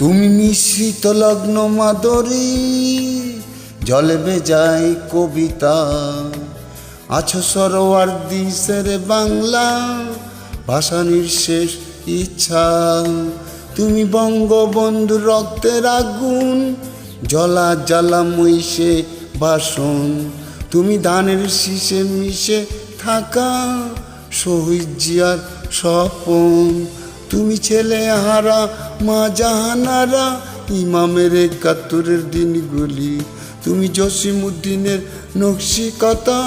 তুমি মিশ্রিত লগ্ন মাদরী, জলে বেজায় কবিতা, আছো সরোয়ার দিশের বাংলা, ভাষা নিঃশেষ ইচ্ছা। তুমি বঙ্গবন্ধু রক্তের আগুন, জ্বলা জ্বালাময়ী সে বাসন। তুমি ধানের শীষে মিশে থাকা শহীদ জিয়ার স্বপন। তুমি ছেলে হারা মা জাহানারা, ইমামের ৭১-এর দিনগুলি। তুমি জসিমউদ্দিনের নকশিকাতা,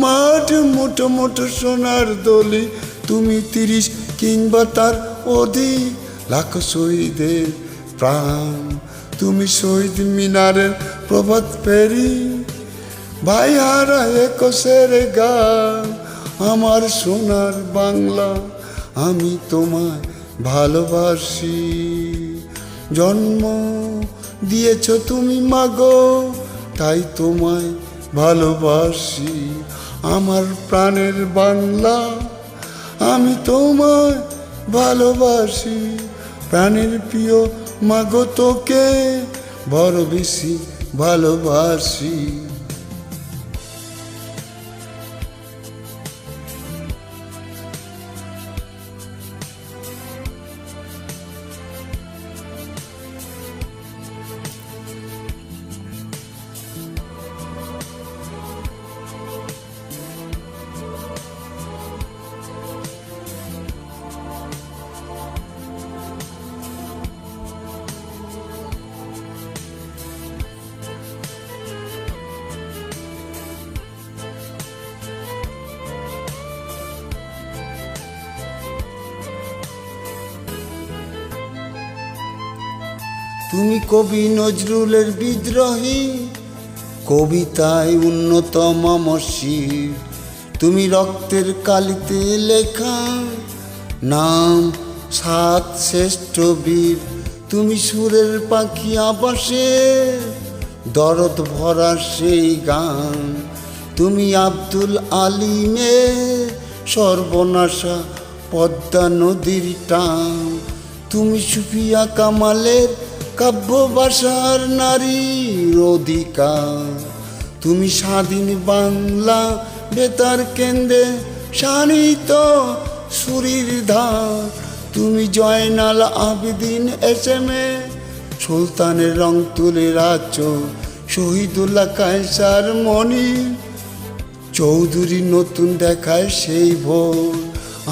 মাঠ মোটো মোটো সোনার দলি। তুমি ৩০ কিংবা তার অধিক লাখ শহীদের প্রাণ। তুমি শহীদ মিনারের প্রভাত ফেরি, ভাই হারা ২১-এর গান। আমার সোনার বাংলা, আমি তোমায় ভালোবাসি। জন্ম দিয়েছ তুমি মাগো, তাই তোমায় ভালোবাসি। আমার প্রাণের বাংলা, আমি তোমায় ভালোবাসি। প্রাণের প্রিয় মাগো, তোকে বড় বেশি ভালোবাসি। তুমি কবি নজরুলের বিদ্রোহী, কবিতায় উন্নতম মসজিদ। তুমি রক্তের কালিতে লেখা নাম ৭ শ্রেষ্ঠ বীর। তুমি সুরের পাখি আবাসে, দরদ ভরা সেই গান। তুমি আব্দুল আলিমের সর্বনাশা পদ্মা নদীর টান। তুমি সুফিয়া কামালের কাব্যভাষার নারীর অধিকার। তুমি স্বাধীন বাংলা বেতার কেন্দ্রে শানিত সুরির ধার। তুমি জয়নাল আবেদিন এসএমএ সুলতানের রং তুলে রাখছো, শহীদুল্লাহ কায়সার মনি চৌধুরী নতুন দেখায় সেই ভোর।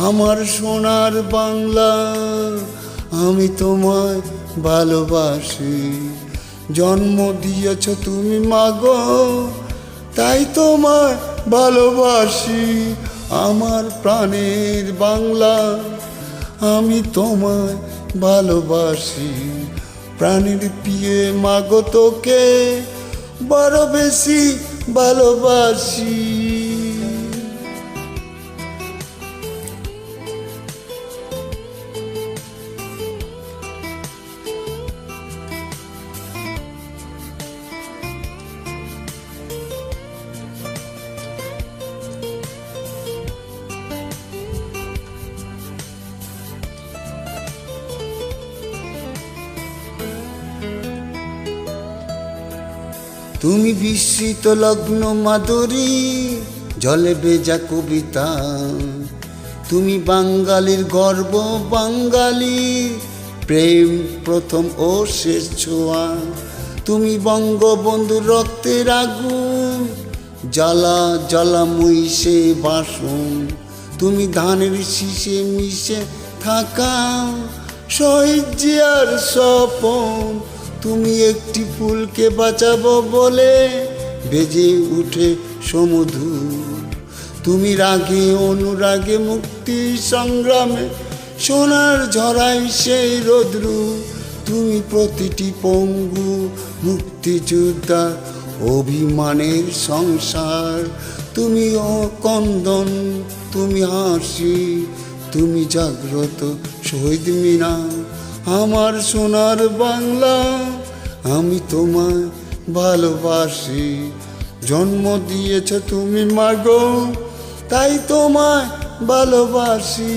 আমার সোনার বাংলা, আমি তোমায় ভালোবাসি। জন্ম দিয়েছ তুমি মাগো, তাই তোমায় ভালোবাসি। আমার প্রাণের বাংলা, আমি তোমায় ভালোবাসি। প্রাণের প্রিয় মাগো, তোকে বড় বেশি ভালোবাসি। তুমি বিস্মৃত লগ্ন মাদুরী, জলে ভেজা কবিতা। তুমি বাঙালির গর্ব, বাঙালি প্রেম প্রথম ও শেষ ছোঁয়া। তুমি বঙ্গবন্ধুর রক্তের আগুন, জ্বালা জ্বালাময়ী সে বাসন। তুমি ধানের শীষে মিশে থাকা শহীদ জিয়ার স্বপন। তুমি একটি ফুলকে বাঁচাবো বলে বেজে উঠে সমুধুর। তুমি রাগে অনুরাগে মুক্তি সংগ্রামে সোনার ঝরাই সেই রৌদ্রু। তুমি প্রতিটি পঙ্গু মুক্তিযোদ্ধা অভিমানের সংসার। তুমি কন্দন, তুমি হাসি, তুমি জাগ্রত শহীদ মিনার। আমার সোনার বাংলা, আমি তোমায় ভালোবাসি। জন্ম দিয়েছ তুমি মাগো, তাই তোমায় ভালোবাসি।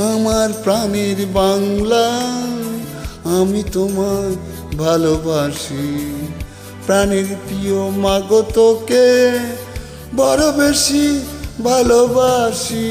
আমার প্রাণের বাংলা, আমি তোমায় ভালোবাসি। প্রাণের প্রিয় মাগো তোকে বড় বেশি ভালোবাসি।